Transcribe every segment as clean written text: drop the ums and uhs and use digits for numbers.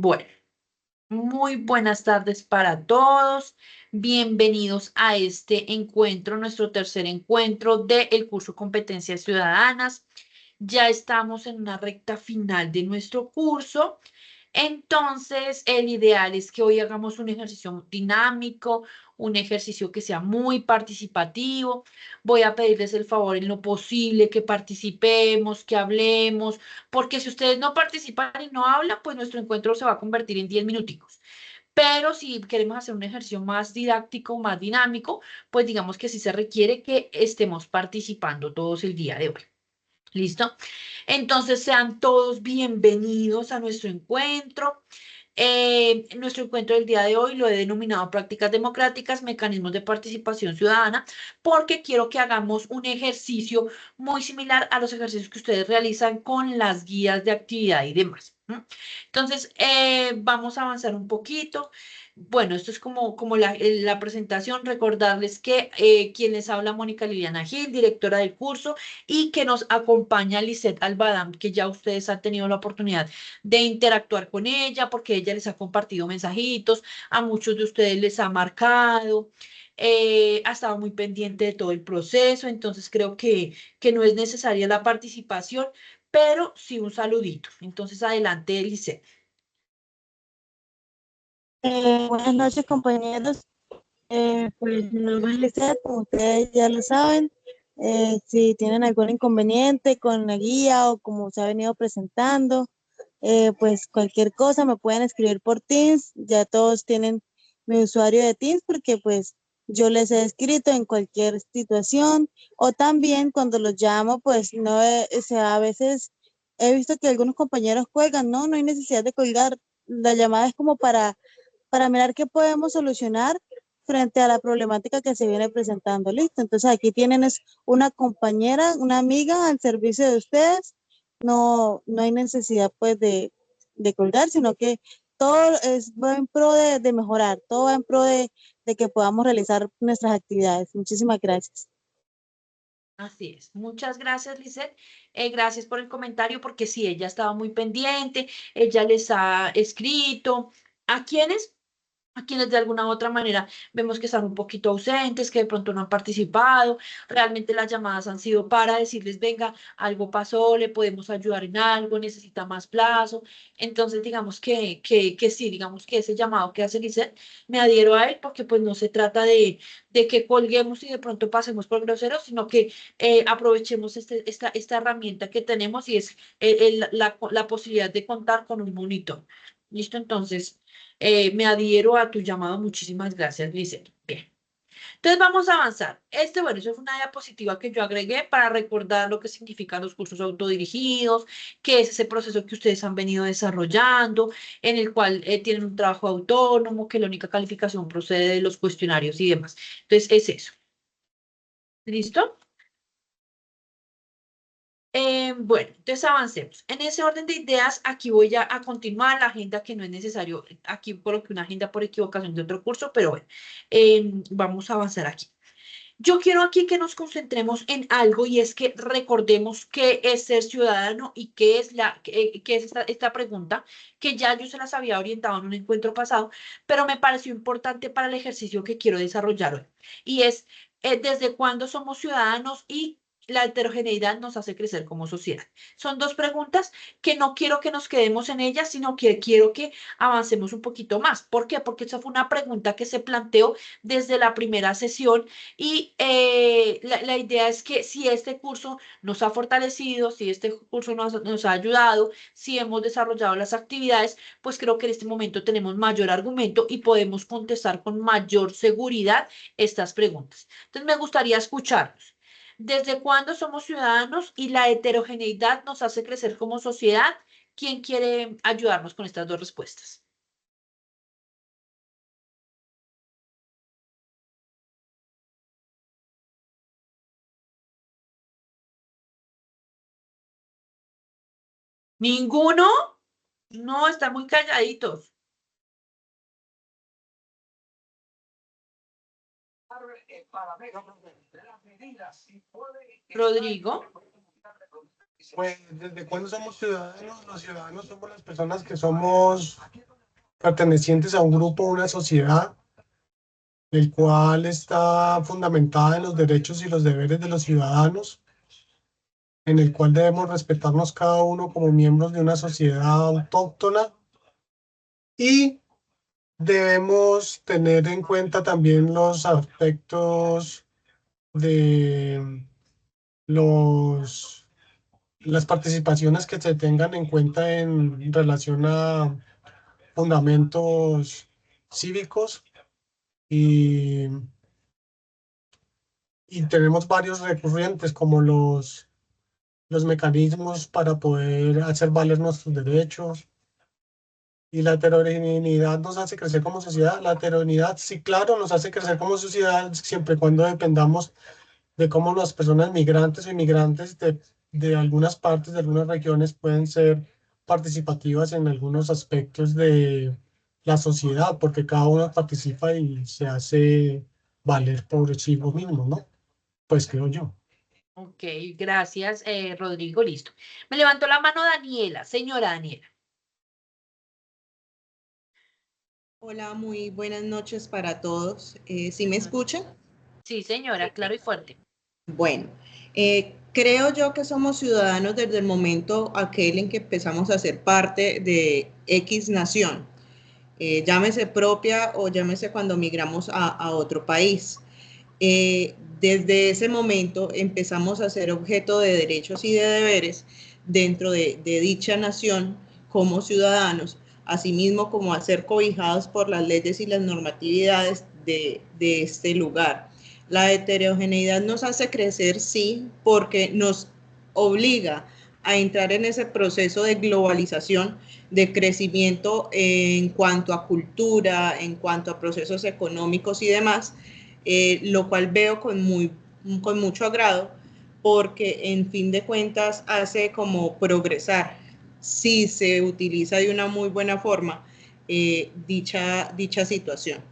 Bueno, muy buenas tardes para todos. Bienvenidos a este encuentro, nuestro tercer encuentro del curso Competencias Ciudadanas. Ya estamos en una recta final de nuestro curso. Entonces, el ideal es que hoy hagamos un ejercicio dinámico, un ejercicio que sea muy participativo. Voy a pedirles el favor en lo posible que participemos, que hablemos, porque si ustedes no participan y no hablan, pues nuestro encuentro se va a convertir en 10 minuticos. Pero si queremos hacer un ejercicio más didáctico, más dinámico, pues digamos que sí se requiere que estemos participando todos el día de hoy. ¿Listo? Entonces sean todos bienvenidos a nuestro encuentro. Nuestro encuentro del día de hoy lo he denominado prácticas democráticas, mecanismos de participación ciudadana, porque quiero que hagamos un ejercicio muy similar a los ejercicios que ustedes realizan con las guías de actividad y demás. ¿M? Entonces, vamos a avanzar un poquito. Bueno, esto es como la presentación. Recordarles que quien les habla, Mónica Liliana Gil, directora del curso, y que nos acompaña Lisette Albadam, que ya ustedes han tenido la oportunidad de interactuar con ella, porque ella les ha compartido mensajitos, a muchos de ustedes les ha marcado, ha estado muy pendiente de todo el proceso, entonces creo que no es necesaria la participación, pero sí un saludito. Entonces, adelante, Lisette. Buenas noches, compañeros. Pues mi nombre es Lizeth, como ustedes ya lo saben. Si tienen algún inconveniente con la guía o como se ha venido presentando, pues cualquier cosa me pueden escribir por Teams. Ya todos tienen mi usuario de Teams porque pues yo les he escrito en cualquier situación o también cuando los llamo, pues no, o sea, a veces he visto que algunos compañeros cuelgan, no hay necesidad de colgar. La llamada es como para mirar qué podemos solucionar frente a la problemática que se viene presentando. Listo. Entonces aquí tienen es una compañera, una amiga al servicio de ustedes. No hay necesidad pues de colgar, sino que todo va en pro de mejorar, todo va en pro de que podamos realizar nuestras actividades. Muchísimas gracias. Así es. Muchas gracias, Lisette. Gracias por el comentario, porque sí, ella estaba muy pendiente, ella les ha escrito. ¿A quiénes? A quienes de alguna u otra manera vemos que están un poquito ausentes, que de pronto no han participado. Realmente las llamadas han sido para decirles, venga, algo pasó, le podemos ayudar en algo, necesita más plazo. Entonces, digamos que sí, digamos que ese llamado que hace Lisette, me adhiero a él porque pues no se trata de que colguemos y de pronto pasemos por groseros, sino que aprovechemos esta herramienta que tenemos y es la posibilidad de contar con un monitor. ¿Listo? Entonces, me adhiero a tu llamado. Muchísimas gracias, Lizeth. Bien. Entonces vamos a avanzar. Bueno, eso es una diapositiva que yo agregué para recordar lo que significan los cursos autodirigidos, que es ese proceso que ustedes han venido desarrollando, en el cual tienen un trabajo autónomo, que la única calificación procede de los cuestionarios y demás. Entonces, es eso. ¿Listo? Bueno, entonces avancemos. En ese orden de ideas, aquí voy a continuar la agenda que no es necesario. Aquí coloqué una agenda por equivocación de otro curso, pero bueno, vamos a avanzar aquí. Yo quiero aquí que nos concentremos en algo y es que recordemos qué es ser ciudadano y qué es qué es esta pregunta que ya yo se las había orientado en un encuentro pasado, pero me pareció importante para el ejercicio que quiero desarrollar hoy. Y es, ¿desde cuándo somos ciudadanos y la heterogeneidad nos hace crecer como sociedad? Son dos preguntas que no quiero que nos quedemos en ellas, sino que quiero que avancemos un poquito más. ¿Por qué? Porque esa fue una pregunta que se planteó desde la primera sesión y la idea es que si este curso nos ha fortalecido, si este curso nos ha ayudado, si hemos desarrollado las actividades, pues creo que en este momento tenemos mayor argumento y podemos contestar con mayor seguridad estas preguntas. Entonces me gustaría escucharlos. ¿Desde cuándo somos ciudadanos y la heterogeneidad nos hace crecer como sociedad? ¿Quién quiere ayudarnos con estas dos respuestas? ¿Ninguno? No, están muy calladitos. Rodrigo. Pues, ¿desde cuándo somos ciudadanos? Los ciudadanos somos las personas que somos pertenecientes a un grupo, a una sociedad, el cual está fundamentada en los derechos y los deberes de los ciudadanos, en el cual debemos respetarnos cada uno como miembros de una sociedad autóctona y debemos tener en cuenta también los aspectos de los, las participaciones que se tengan en cuenta en relación a fundamentos cívicos y, y tenemos varios recurrentes como los mecanismos para poder hacer valer nuestros derechos. Y la heterogeneidad nos hace crecer como sociedad. La heterogeneidad, sí, claro, nos hace crecer como sociedad siempre y cuando dependamos de cómo las personas migrantes o inmigrantes de algunas partes, de algunas regiones, pueden ser participativas en algunos aspectos de la sociedad, porque cada uno participa y se hace valer por sí mismo, ¿no? Pues creo yo. Ok, gracias, Rodrigo, listo. Me levantó la mano Daniela, señora Daniela. Hola, muy buenas noches para todos. ¿Sí me escuchan? Sí, señora, claro y fuerte. Bueno, creo yo que somos ciudadanos desde el momento aquel en que empezamos a ser parte de X nación, llámese propia o llámese cuando migramos a otro país. Desde ese momento empezamos a ser objeto de derechos y de deberes dentro de dicha nación como ciudadanos, asimismo como a ser cobijados por las leyes y las normatividades de este lugar. La heterogeneidad nos hace crecer, sí, porque nos obliga a entrar en ese proceso de globalización, de crecimiento en cuanto a cultura, en cuanto a procesos económicos y demás, lo cual veo con mucho agrado porque en fin de cuentas hace como progresar si se utiliza de una muy buena forma dicha situación.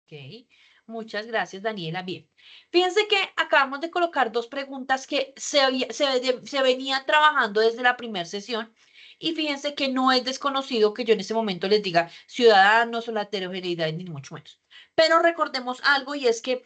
Ok, muchas gracias, Daniela. Bien, fíjense que acabamos de colocar dos preguntas que se venían trabajando desde la primera sesión y fíjense que no es desconocido que yo en ese momento les diga ciudadanos o la heterogeneidad, ni mucho menos. Pero recordemos algo y es que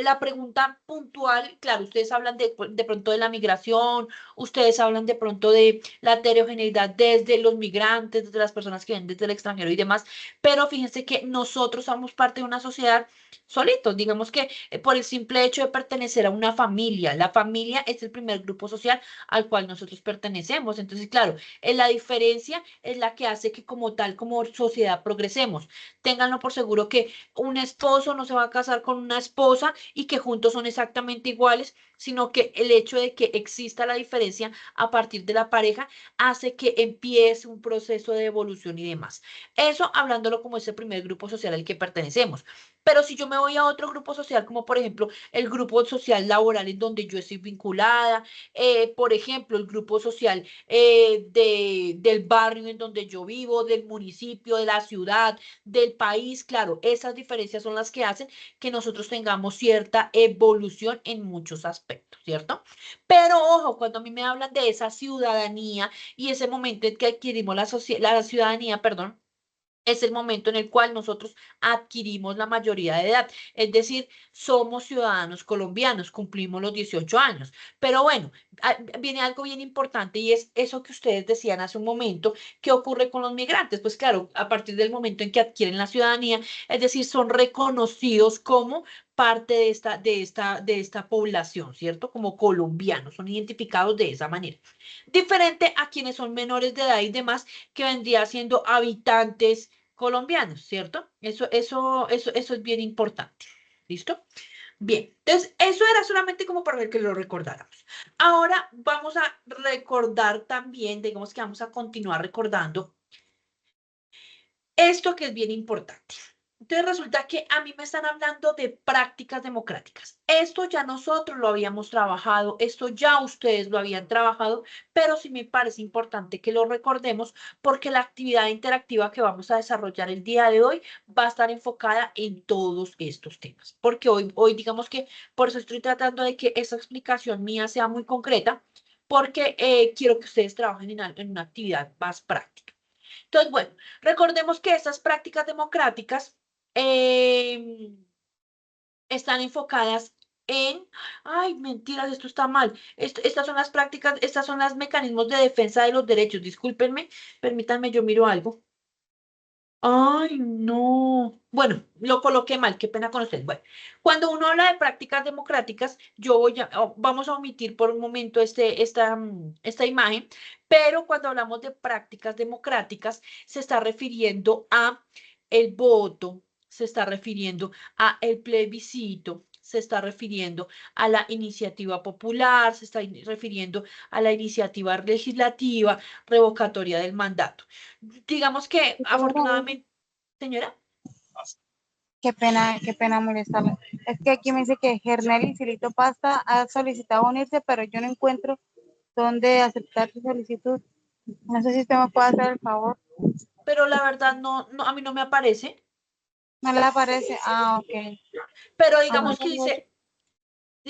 la pregunta puntual, claro, ustedes hablan de pronto de la migración, ustedes hablan de pronto de la heterogeneidad desde los migrantes, desde las personas que vienen desde el extranjero y demás, pero fíjense que nosotros somos parte de una sociedad solitos, digamos que por el simple hecho de pertenecer a una familia, la familia es el primer grupo social al cual nosotros pertenecemos, entonces claro, la diferencia es la que hace que como tal, como sociedad progresemos. Ténganlo por seguro que un esposo no se va a casar con una esposa y que juntos son exactamente iguales, sino que el hecho de que exista la diferencia a partir de la pareja hace que empiece un proceso de evolución y demás. Eso hablándolo como ese primer grupo social al que pertenecemos. Pero si yo me voy a otro grupo social, como por ejemplo el grupo social laboral en donde yo estoy vinculada, por ejemplo el grupo social del barrio en donde yo vivo, del municipio, de la ciudad, del país, claro, esas diferencias son las que hacen que nosotros tengamos cierta evolución en muchos aspectos, ¿cierto? Pero ojo, cuando a mí me hablan de esa ciudadanía y ese momento en que adquirimos la ciudadanía, perdón, es el momento en el cual nosotros adquirimos la mayoría de edad. Es decir, somos ciudadanos colombianos, cumplimos los 18 años. Pero bueno, viene algo bien importante y es eso que ustedes decían hace un momento, ¿qué ocurre con los migrantes? Pues claro, a partir del momento en que adquieren la ciudadanía, es decir, son reconocidos como parte de esta población, ¿cierto? Como colombianos, son identificados de esa manera. Diferente a quienes son menores de edad y demás, que vendría siendo habitantes colombianos, ¿cierto? Eso es bien importante. ¿Listo? Bien, entonces eso era solamente como para ver que lo recordáramos. Ahora vamos a recordar también, digamos que vamos a continuar recordando esto que es bien importante. Entonces resulta que a mí me están hablando de prácticas democráticas. Esto ya nosotros lo habíamos trabajado, esto ya ustedes lo habían trabajado, pero sí me parece importante que lo recordemos porque la actividad interactiva que vamos a desarrollar el día de hoy va a estar enfocada en todos estos temas. Porque hoy digamos que por eso estoy tratando de que esa explicación mía sea muy concreta, porque quiero que ustedes trabajen en una actividad más práctica. Entonces, bueno, recordemos que estas prácticas democráticas eh, están enfocadas en, ay, mentiras, esto está mal. Estas son las prácticas, estas son los mecanismos de defensa de los derechos. Discúlpenme, permítanme, yo miro algo. Ay, no. Bueno, lo coloqué mal, qué pena con ustedes. Bueno, cuando uno habla de prácticas democráticas, vamos a omitir por un momento esta imagen, pero cuando hablamos de prácticas democráticas, se está refiriendo a el voto, se está refiriendo a el plebiscito, se está refiriendo a la iniciativa popular, se está refiriendo a la iniciativa legislativa, revocatoria del mandato. Digamos que afortunadamente, señora, Qué pena molestarla. Es que aquí me dice que Gernel Silito Pasta ha solicitado unirse, pero yo no encuentro dónde aceptar su solicitud. No sé si usted me puede hacer el favor. pero la verdad no, a mí no me aparece, ¿No le aparece? Ah, ok. pero Ah, digamos que dice,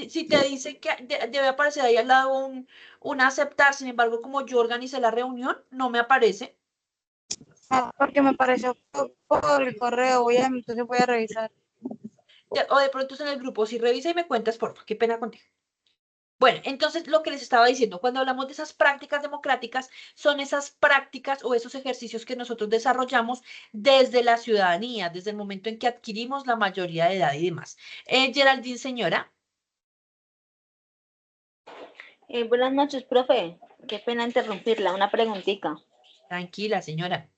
si te dicen que debe aparecer ahí al lado un aceptar, sin embargo, como yo organicé la reunión, no me aparece. porque me pareció por el correo. Entonces voy a revisar. O de pronto es en el grupo, si revisa y me cuentas, porfa, qué pena contigo. Bueno, entonces lo que les estaba diciendo, cuando hablamos de esas prácticas democráticas, son esas prácticas o esos ejercicios que nosotros desarrollamos desde la ciudadanía, desde el momento en que adquirimos la mayoría de edad y demás. Geraldine, señora, Buenas noches, profe. Qué pena interrumpirla. Una preguntita. tranquila, señora.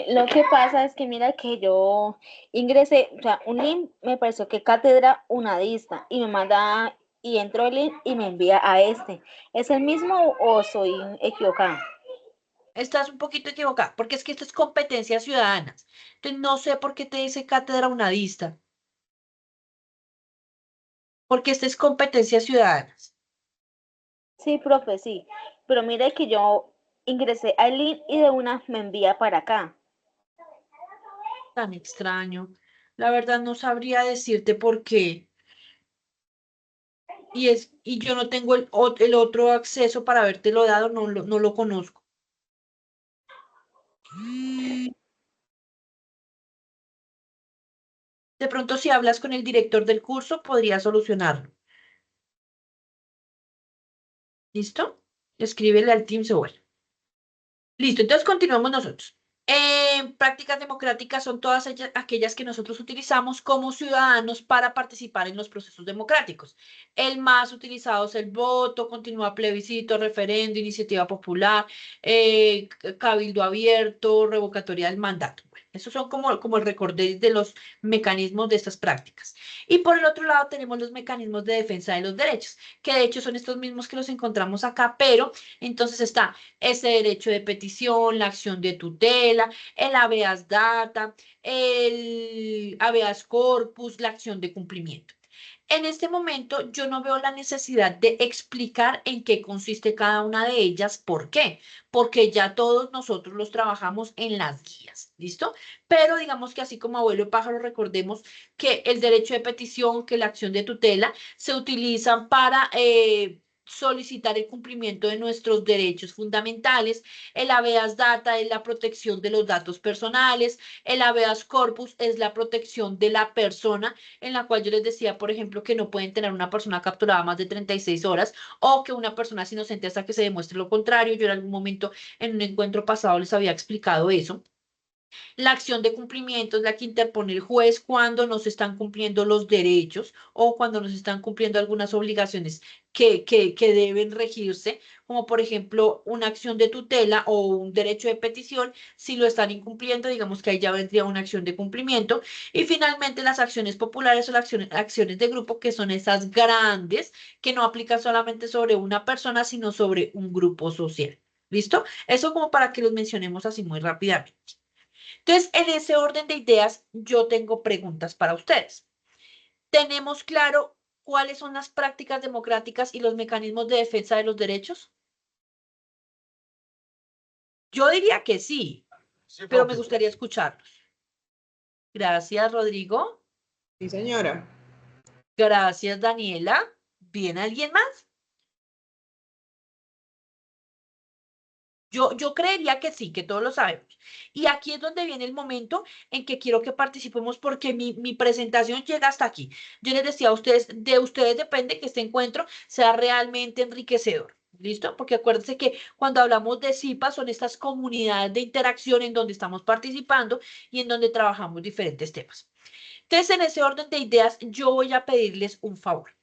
Lo que pasa es que mira que yo ingresé, o sea, un link me pareció que cátedra unadista y me manda y entro el link y me envía a este. ¿Es el mismo o soy equivocada? Estás un poquito equivocada, porque es que esto es competencias ciudadanas. Entonces, no sé por qué te dice cátedra unadista, porque esto es competencias ciudadanas. Sí, profe, sí. Pero mira que yo ingresé al link y de una me envía para acá. Tan extraño. La verdad no sabría decirte por qué. Y yo no tengo el otro acceso para habértelo dado, no lo conozco. De pronto, si hablas con el director del curso, podría solucionarlo. ¿Listo? Escríbele al Teams o bueno. Listo, entonces continuamos nosotros. Prácticas democráticas son todas aquellas que nosotros utilizamos como ciudadanos para participar en los procesos democráticos. El más utilizado es el voto, continúa plebiscito, referendo, iniciativa popular, cabildo abierto, revocatoria del mandato. Bueno, esos son como el recordé de los mecanismos de estas prácticas. Y por el otro lado tenemos los mecanismos de defensa de los derechos, que de hecho son estos mismos que los encontramos acá, pero entonces está ese derecho de petición, la acción de tutela, el habeas data, el habeas corpus, la acción de cumplimiento. En este momento yo no veo la necesidad de explicar en qué consiste cada una de ellas. ¿Por qué? Porque ya todos nosotros los trabajamos en las guías, ¿listo? Pero digamos que así como abuelo pájaro, recordemos que el derecho de petición, que la acción de tutela se utilizan para solicitar el cumplimiento de nuestros derechos fundamentales. El habeas data es la protección de los datos personales. El habeas corpus es la protección de la persona, en la cual yo les decía, por ejemplo, que no pueden tener una persona capturada más de 36 horas o que una persona es inocente hasta que se demuestre lo contrario. Yo en algún momento en un encuentro pasado les había explicado eso. La acción de cumplimiento es la que interpone el juez cuando no se están cumpliendo los derechos o cuando no se están cumpliendo algunas obligaciones que deben regirse, como por ejemplo una acción de tutela o un derecho de petición. Si lo están incumpliendo, digamos que ahí ya vendría una acción de cumplimiento. Y finalmente las acciones populares o las acciones de grupo, que son esas grandes, que no aplican solamente sobre una persona, sino sobre un grupo social. ¿Listo? Eso como para que los mencionemos así muy rápidamente. Entonces, en ese orden de ideas, yo tengo preguntas para ustedes. ¿Tenemos claro cuáles son las prácticas democráticas y los mecanismos de defensa de los derechos? Yo diría que sí, Sí, pero me profe. gustaría escucharlos. Gracias, Rodrigo. Sí, señora. Gracias, Daniela. ¿Viene alguien más? Yo creería que sí, que todos lo sabemos. Y aquí es donde viene el momento en que quiero que participemos porque mi presentación llega hasta aquí. Yo les decía a ustedes, de ustedes depende que este encuentro sea realmente enriquecedor. ¿Listo? Porque acuérdense que cuando hablamos de CIPA son estas comunidades de interacción en donde estamos participando y en donde trabajamos diferentes temas. Entonces, en ese orden de ideas, yo voy a pedirles un favor.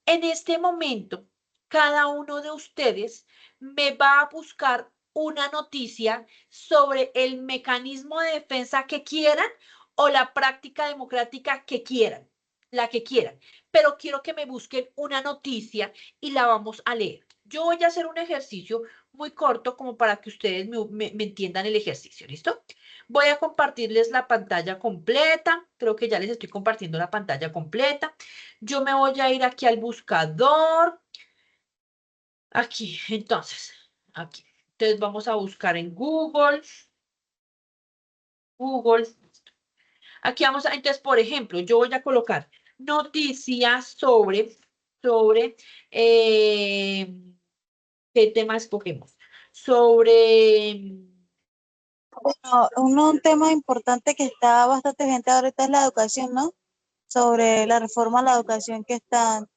En este momento, cada uno de ustedes me va a buscar una noticia sobre el mecanismo de defensa que quieran o la práctica democrática que quieran, la que quieran. Pero quiero que me busquen una noticia y la vamos a leer. Yo voy a hacer un ejercicio muy corto como para que ustedes me entiendan el ejercicio, ¿listo? Voy a compartirles la pantalla completa. Creo que ya les estoy compartiendo la pantalla completa. Yo me voy a ir aquí al buscador. Aquí, entonces, aquí. Entonces vamos a buscar en Google. Google. Aquí vamos a, entonces, por ejemplo, yo voy a colocar noticias sobre, eh, ¿qué tema escogemos? Sobre, Bueno, un tema importante que está bastante gente ahorita es la educación, ¿no? Sobre la reforma a la educación que está, yo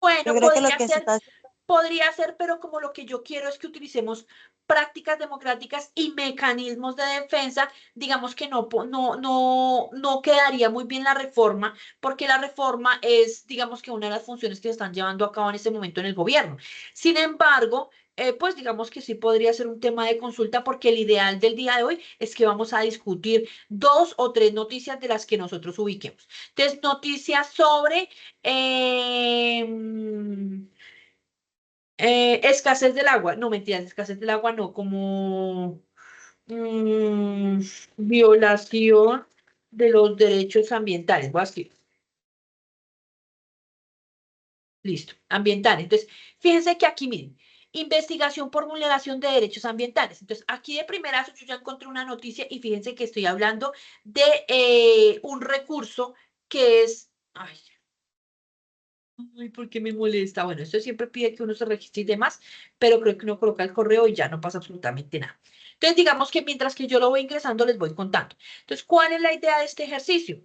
bueno, creo que lo que se está. podría ser, pero como lo que yo quiero es que utilicemos prácticas democráticas y mecanismos de defensa, digamos que no quedaría muy bien la reforma, porque la reforma es, digamos que una de las funciones que se están llevando a cabo en este momento en el gobierno. Sin embargo, pues digamos que sí podría ser un tema de consulta, porque el ideal del día de hoy es que vamos a discutir 2 o 3 noticias de las que nosotros ubiquemos. Entonces, noticias sobre eh, escasez del agua. No, mentiras, escasez del agua no, como mm, violación de los derechos ambientales. Voy a escribir. Listo, ambientales. Entonces, fíjense que aquí, miren, investigación por vulneración de derechos ambientales. Entonces, aquí de primerazo yo ya encontré una noticia y fíjense que estoy hablando de un recurso que es, ay, ¿por qué me molesta? Bueno, esto siempre pide que uno se registre y demás, pero creo que uno coloca el correo y ya no pasa absolutamente nada. Entonces, digamos que mientras que yo lo voy ingresando, les voy contando. Entonces, ¿cuál es la idea de este ejercicio?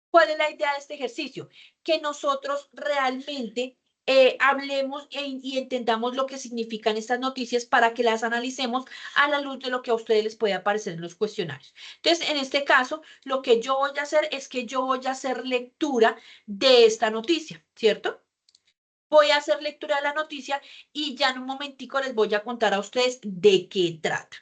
¿Cuál es la idea de este ejercicio? Que nosotros realmente hablemos y entendamos lo que significan estas noticias para que las analicemos a la luz de lo que a ustedes les puede aparecer en los cuestionarios. Entonces, en este caso, lo que yo voy a hacer es que yo voy a hacer lectura de esta noticia, ¿cierto? Voy a hacer lectura de la noticia y ya en un momentico les voy a contar a ustedes de qué trata.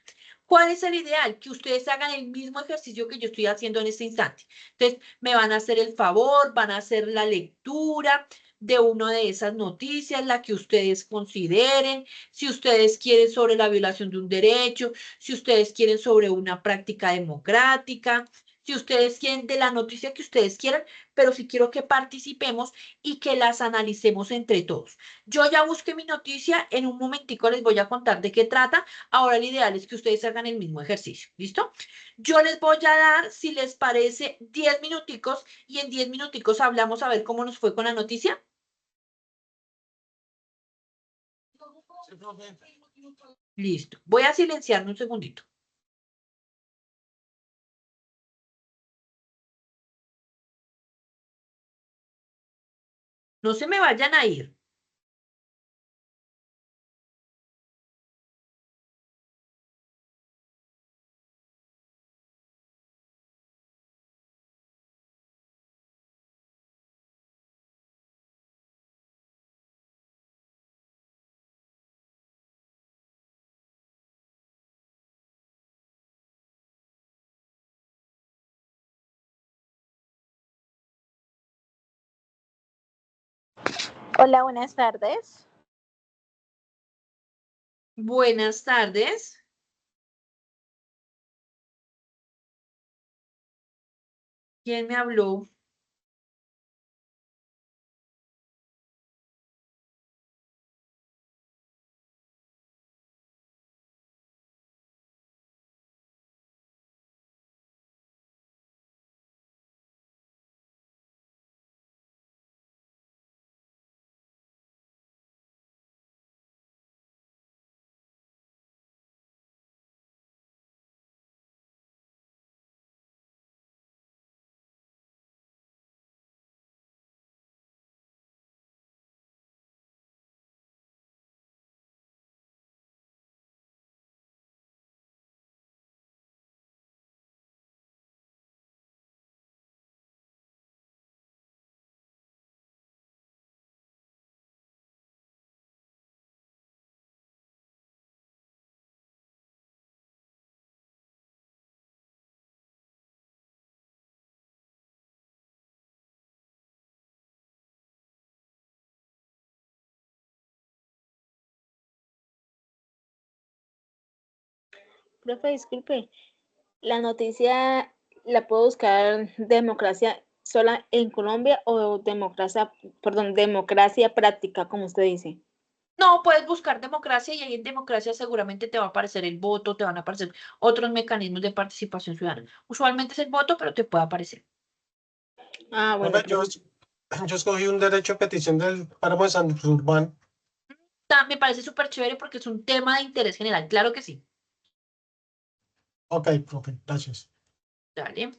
¿Cuál es el ideal? Que ustedes hagan el mismo ejercicio que yo estoy haciendo en este instante. Entonces, me van a hacer el favor, van a hacer la lectura de una de esas noticias, la que ustedes consideren, si ustedes quieren sobre la violación de un derecho, si ustedes quieren sobre una práctica democrática, si ustedes quieren de la noticia que ustedes quieran, pero sí quiero que participemos y que las analicemos entre todos. Yo ya busqué mi noticia, en un momentico les voy a contar de qué trata. Ahora el ideal es que ustedes hagan el mismo ejercicio, ¿listo? Yo les voy a dar, si les parece, 10 minuticos y en 10 minuticos hablamos a ver cómo nos fue con la noticia. Sí, profe. Listo. Voy a silenciarme un segundito. No se me vayan a ir. Hola, buenas tardes. Buenas tardes. ¿Quién me habló? Profe, disculpe, la noticia la puedo buscar democracia sola en Colombia o democracia, perdón, democracia práctica, como usted dice. No, puedes buscar democracia y ahí en democracia seguramente te va a aparecer el voto, te van a aparecer otros mecanismos de participación ciudadana. Usualmente es el voto, pero te puede aparecer. Ah, bueno, Profe, yo, profe. yo escogí un derecho de petición del páramo de Santurbán. Me parece súper chévere porque es un tema de interés general. Claro que sí. Ok, profe, gracias. Dale.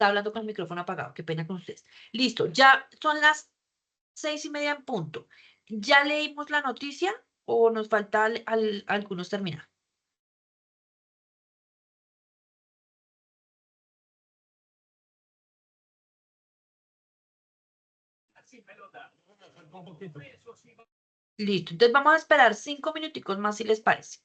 Está hablando con el micrófono apagado, qué pena con ustedes. Listo, ya son las 6:30 en punto. ¿Ya leímos la noticia o nos falta algunos terminar? Listo, entonces vamos a esperar 5 minuticos más si les parece.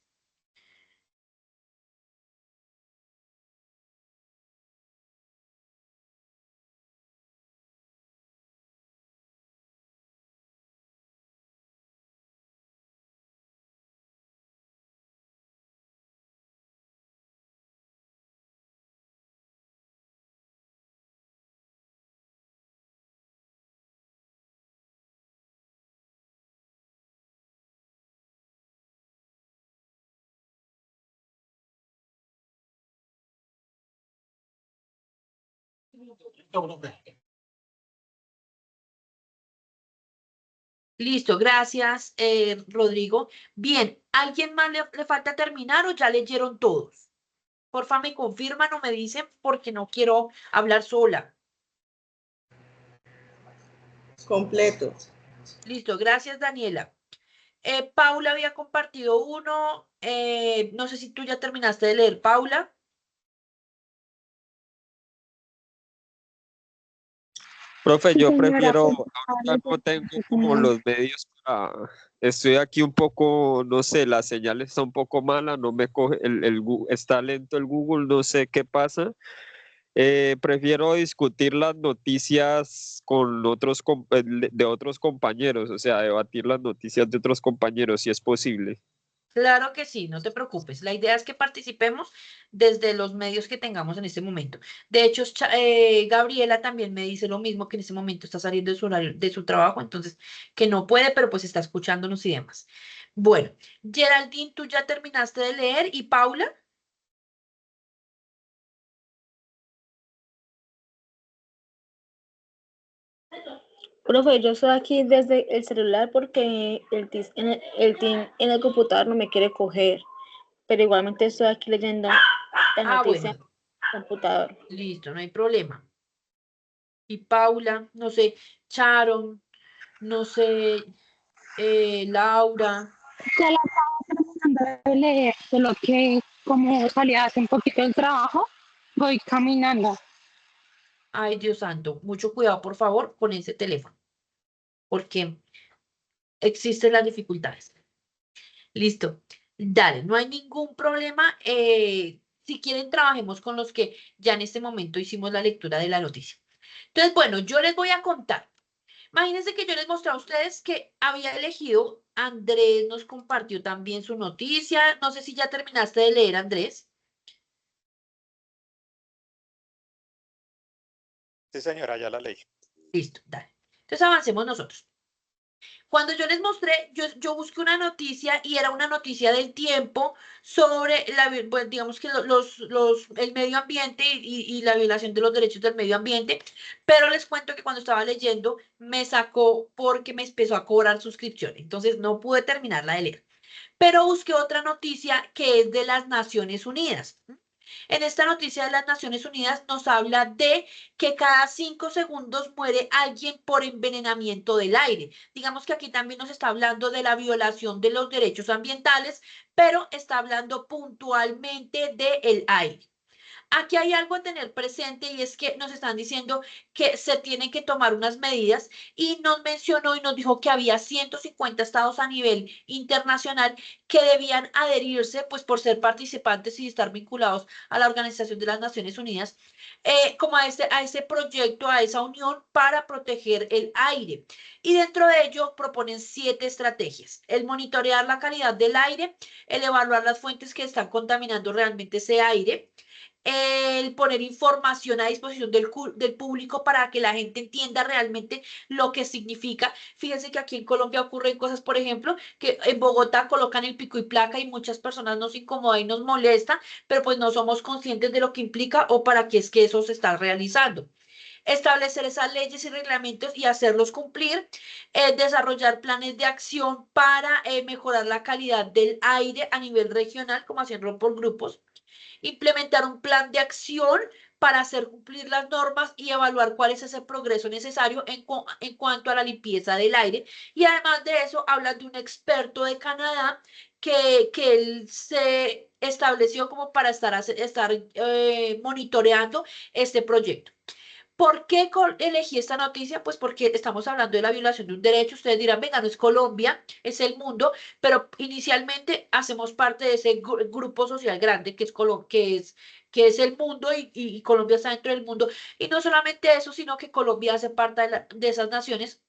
Listo, gracias, Rodrigo. Bien, ¿alguien más le falta terminar o ya leyeron todos? Porfa, me confirman o me dicen porque no quiero hablar sola. Completo. Listo, gracias, Daniela. Paula había compartido uno. No sé si tú ya terminaste de leer, Paula. Profe, Sí, yo señora, prefiero, pues, ahorita no tengo como los medios para, estoy aquí un poco, no sé, la señal está un poco mala, no me coge, está lento el Google, no sé qué pasa. Prefiero discutir las noticias con de otros compañeros, o sea, debatir las noticias de otros compañeros, si es posible. Claro que sí, no te preocupes. La idea es que participemos desde los medios que tengamos en este momento. De hecho, Gabriela también me dice lo mismo, que en este momento está saliendo de su horario, de su trabajo, entonces que no puede, pero pues está escuchándonos y demás. Bueno, Geraldine, tú ya terminaste de leer y Paula. Profe, yo estoy aquí desde el celular porque el team en el computador no me quiere coger, pero igualmente estoy aquí leyendo la noticia en Bueno, el computador. listo, no hay problema. Y Paula, no sé, Sharon, no sé, Laura. Ya la estaba terminando de leer, solo que como salí hace un poquito del trabajo, voy caminando. Ay, Dios santo, mucho cuidado, por favor, con ese teléfono, porque existen las dificultades. Listo. Dale, no hay ningún problema. Si quieren, trabajemos con los que ya en este momento hicimos la lectura de la noticia. Entonces, bueno, yo les voy a contar. Imagínense que yo les mostré a ustedes que había elegido, Andrés nos compartió también su noticia. No sé si ya terminaste de leer, Andrés. Sí, señora, ya la leí. Listo, dale. Entonces avancemos nosotros. Cuando yo les mostré, yo busqué una noticia y era una noticia del tiempo sobre pues, digamos que el medio ambiente y la violación de los derechos del medio ambiente, pero les cuento que cuando estaba leyendo me sacó porque me empezó a cobrar suscripción, entonces no pude terminarla de leer. Pero busqué otra noticia que es de las Naciones Unidas. En esta noticia de las Naciones Unidas nos habla de que cada 5 segundos muere alguien por envenenamiento del aire. Digamos que aquí también nos está hablando de la violación de los derechos ambientales, pero está hablando puntualmente del aire. Aquí hay algo a tener presente y es que nos están diciendo que se tienen que tomar unas medidas y nos mencionó y nos dijo que había 150 estados a nivel internacional que debían adherirse, pues por ser participantes y estar vinculados a la Organización de las Naciones Unidas, como a ese proyecto, a esa unión para proteger el aire. Y dentro de ello proponen 7 estrategias. El monitorear la calidad del aire, el evaluar las fuentes que están contaminando realmente ese aire, el poner información a disposición del público para que la gente entienda realmente lo que significa. Fíjense que aquí en Colombia ocurren cosas, por ejemplo, que en Bogotá colocan el pico y placa y muchas personas nos incomoda y nos molesta, pero pues no somos conscientes de lo que implica o para qué es que eso se está realizando. Establecer esas leyes y reglamentos y hacerlos cumplir, desarrollar planes de acción para mejorar la calidad del aire a nivel regional, como haciendo por grupos, implementar un plan de acción para hacer cumplir las normas y evaluar cuál es ese progreso necesario en cuanto a la limpieza del aire. Y además de eso, hablan de un experto de Canadá que él se estableció como para estar monitoreando este proyecto. ¿Por qué elegí esta noticia? Pues porque estamos hablando de la violación de un derecho. Ustedes dirán, venga, no es Colombia, es el mundo, pero inicialmente hacemos parte de ese grupo social grande que es el mundo y Colombia está dentro del mundo. Y no solamente eso, sino que Colombia hace parte de esas naciones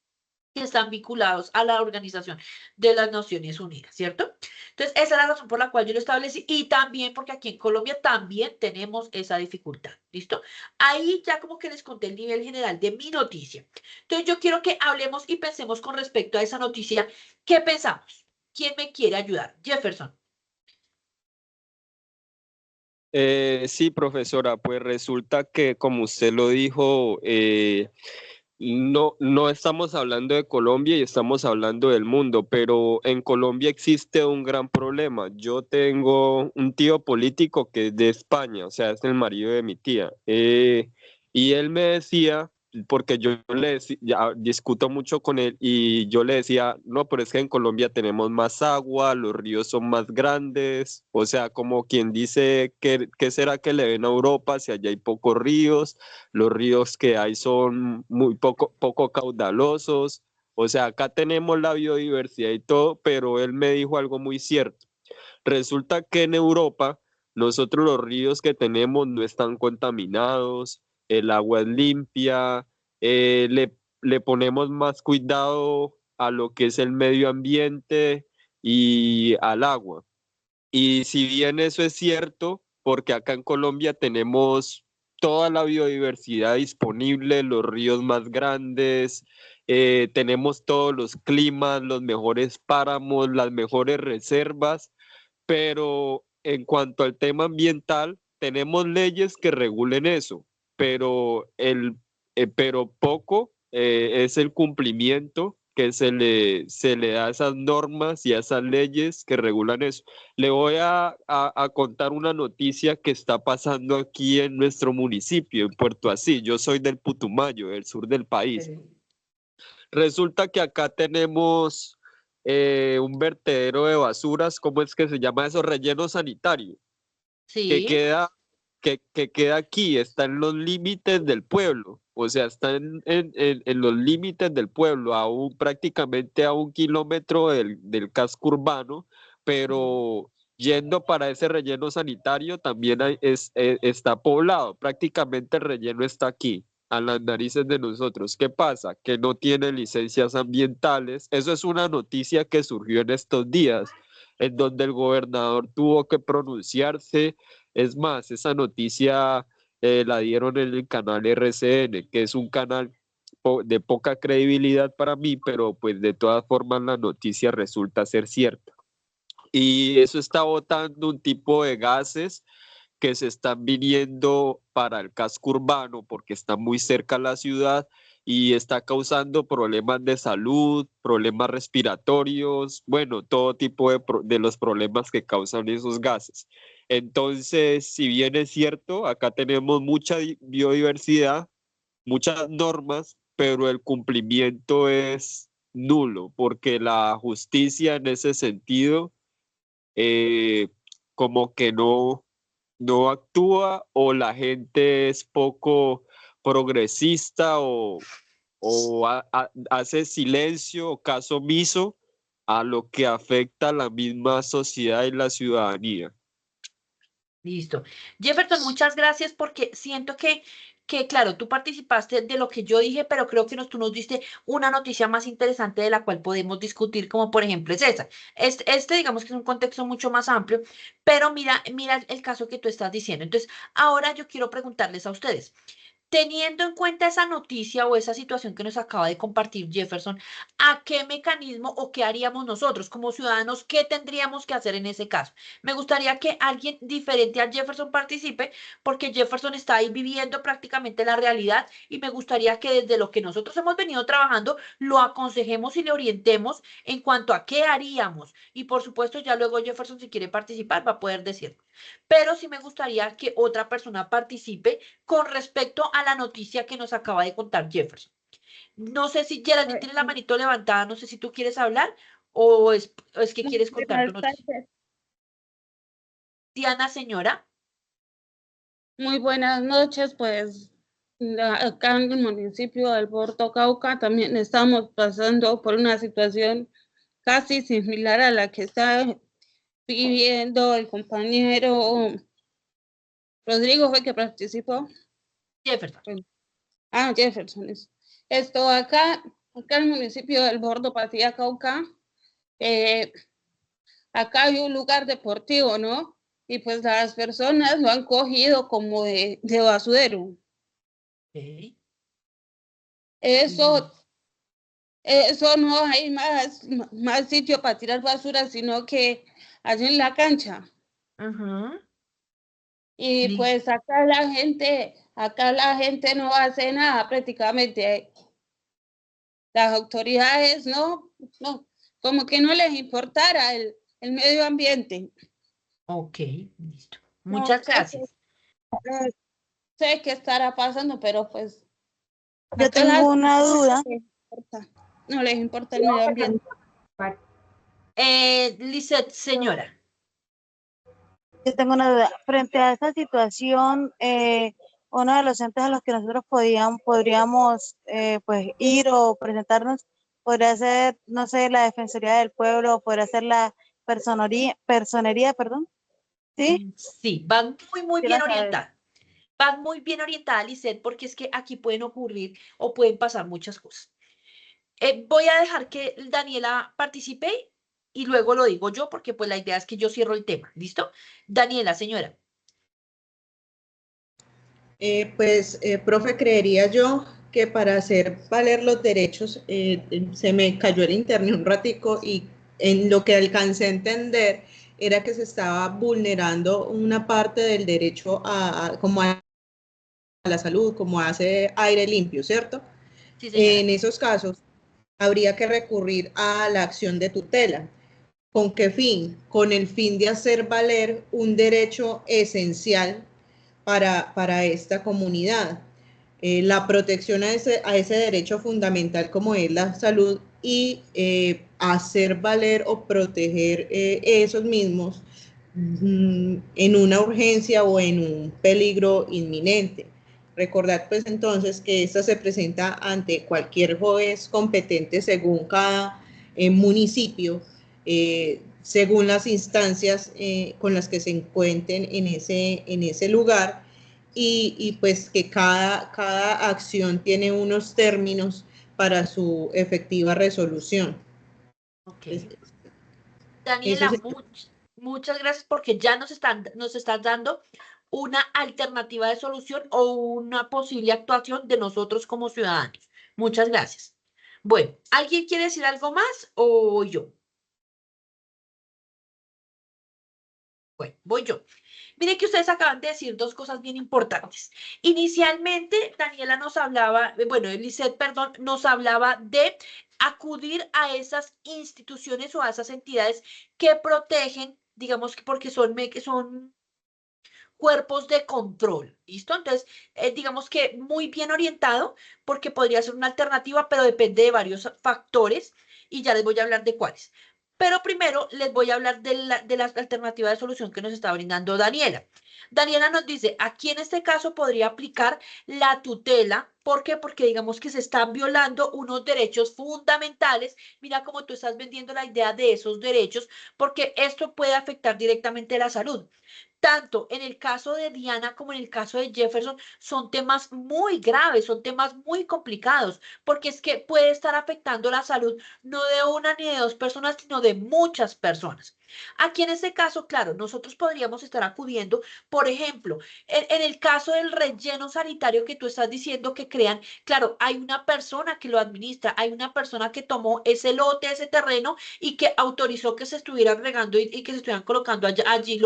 que están vinculados a la Organización de las Naciones Unidas, ¿cierto? Entonces, esa es la razón por la cual yo lo establecí y también porque aquí en Colombia también tenemos esa dificultad, ¿listo? Ahí ya como que les conté el nivel general de mi noticia. Entonces, yo quiero que hablemos y pensemos con respecto a esa noticia. ¿Qué pensamos? ¿Quién me quiere ayudar? Jefferson. Sí, profesora, pues resulta que como usted lo dijo, no estamos hablando de Colombia y estamos hablando del mundo, pero en Colombia existe un gran problema. Yo tengo un tío político que es de España, o sea, es el marido de mi tía, y él me decía, porque yo discuto mucho con él y yo le decía, no, pero es que en Colombia tenemos más agua, los ríos son más grandes, o sea, como quien dice, ¿qué será que le ven a Europa si allá hay pocos ríos? Los ríos que hay son muy poco caudalosos, o sea, acá tenemos la biodiversidad y todo, pero él me dijo algo muy cierto. Resulta que en Europa nosotros los ríos que tenemos no están contaminados, el agua es limpia, le ponemos más cuidado a lo que es el medio ambiente y al agua. Y si bien eso es cierto, porque acá en Colombia tenemos toda la biodiversidad disponible, los ríos más grandes, tenemos todos los climas, los mejores páramos, las mejores reservas, pero en cuanto al tema ambiental, tenemos leyes que regulen eso, pero poco es el cumplimiento que se le da a esas normas y a esas leyes que regulan eso. Le voy a contar una noticia que está pasando aquí en nuestro municipio, en Puerto Asís. Yo soy del Putumayo, del sur del país. Resulta que acá tenemos un vertedero de basuras, ¿cómo es que se llama eso? Relleno sanitario, que Sí. que queda aquí, está en los límites del pueblo, o sea, está en los límites del pueblo, prácticamente a 1 kilómetro del casco urbano, pero yendo para ese relleno sanitario también está poblado, prácticamente el relleno está aquí, a las narices de nosotros. ¿Qué pasa? Que no tiene licencias ambientales. Eso es una noticia que surgió en estos días, en donde el gobernador tuvo que pronunciarse. Es más, esa noticia la dieron en el canal RCN, que es un canal de poca credibilidad para mí, pero pues de todas formas la noticia resulta ser cierta. Y eso está botando un tipo de gases que se están viniendo para el casco urbano porque está muy cerca a la ciudad y está causando problemas de salud, problemas respiratorios, bueno, todo tipo de los problemas que causan esos gases. Entonces, si bien es cierto, acá tenemos mucha biodiversidad, muchas normas, pero el cumplimiento es nulo porque la justicia en ese sentido eh, como que no actúa o la gente es poco progresista o hace silencio o caso omiso a lo que afecta a la misma sociedad y la ciudadanía. Listo. Jefferson, muchas gracias porque siento que, claro, tú participaste de lo que yo dije, pero creo que tú nos diste una noticia más interesante de la cual podemos discutir, como por ejemplo es esa. Digamos que es un contexto mucho más amplio, pero mira el caso que tú estás diciendo. Entonces, ahora yo quiero preguntarles a ustedes. Teniendo en cuenta esa noticia o esa situación que nos acaba de compartir Jefferson, ¿a qué mecanismo o qué haríamos nosotros como ciudadanos? ¿Qué tendríamos que hacer en ese caso? Me gustaría que alguien diferente a Jefferson participe, porque Jefferson está ahí viviendo prácticamente la realidad y me gustaría que desde lo que nosotros hemos venido trabajando, lo aconsejemos y le orientemos en cuanto a qué haríamos. Y por supuesto, ya luego Jefferson, si quiere participar, va a poder decirlo. Pero sí me gustaría que otra persona participe con respecto a la noticia que nos acaba de contar Jefferson. No sé si Geraldine tiene la manito levantada, no sé si tú quieres hablar o es que Muy quieres contar tu buenas noticia. tardes. Diana, señora. Muy buenas noches, pues acá en el municipio del Puerto Cauca también estamos pasando por una situación casi similar a la que está viviendo el compañero Rodrigo, fue que participó. Jefferson. Jefferson. Esto acá en el municipio del Bordo Patía Cauca, acá hay un lugar deportivo, ¿no? Y pues las personas lo han cogido como de basurero. Okay. Eso no hay más sitio para tirar basura, sino que allí en la cancha. Y pues acá la gente no hace nada prácticamente. Las autoridades no, como que no les importara el medio ambiente. Ok, listo. No Muchas gracias. sé qué estará pasando, pero pues Yo acá las tengo una duda. no les importa el medio ambiente. Lisette, señora. Yo tengo una duda. Frente a esta situación, uno de los entes a los que nosotros podríamos pues ir o presentarnos podría ser, no sé, la Defensoría del Pueblo, podría ser la personería, perdón. ¿Sí? Sí, van muy bien Quisiera saber. orientadas. Van muy bien orientada, Lisette, porque es que aquí pueden ocurrir o pueden pasar muchas cosas. Voy a dejar que Daniela participe y luego lo digo yo, porque pues la idea es que yo cierro el tema. ¿Listo? Daniela, señora. Profe, creería yo que para hacer valer los derechos, se me cayó el internet un ratico y en lo que alcancé a entender era que se estaba vulnerando una parte del derecho como a la salud, como a ese aire limpio, ¿cierto? Sí, señora. En esos casos, habría que recurrir a la acción de tutela. ¿Con qué fin? Con el fin de hacer valer un derecho esencial para esta comunidad. La protección a ese derecho fundamental como es la salud y hacer valer o proteger esos mismos en una urgencia o en un peligro inminente. Recordad pues entonces que esta se presenta ante cualquier juez competente según cada municipio, según las instancias con las que se encuentren en ese lugar, y pues que cada acción tiene unos términos para su efectiva resolución. Ok. Eso Daniela, es, muchas gracias porque ya nos están dando una alternativa de solución o una posible actuación de nosotros como ciudadanos. Muchas gracias. Bueno, ¿alguien quiere decir algo más o yo? Bueno, voy yo. Miren que ustedes acaban de decir dos cosas bien importantes. Inicialmente, Daniela nos hablaba, bueno, Lisette, perdón, nos hablaba de acudir a esas instituciones o a esas entidades que protegen, digamos que porque son cuerpos de control, ¿listo? Entonces, digamos que muy bien orientado porque podría ser una alternativa, pero depende de varios factores y ya les voy a hablar de cuáles. Pero primero les voy a hablar de la alternativa de solución que nos está brindando Daniela. Daniela nos dice, aquí en este caso podría aplicar la tutela. ¿Por qué? Porque digamos que se están violando unos derechos fundamentales. Mira cómo tú estás vendiendo la idea de esos derechos, porque esto puede afectar directamente la salud. Tanto en el caso de Diana como en el caso de Jefferson, son temas muy graves, son temas muy complicados, porque es que puede estar afectando la salud no de una ni de dos personas, sino de muchas personas. Aquí en este caso, claro, nosotros podríamos estar acudiendo, por ejemplo, en el caso del relleno sanitario que tú estás diciendo que crean, claro, hay una persona que lo administra, hay una persona que tomó ese lote, ese terreno y que autorizó que se estuvieran regando y que se estuvieran colocando allí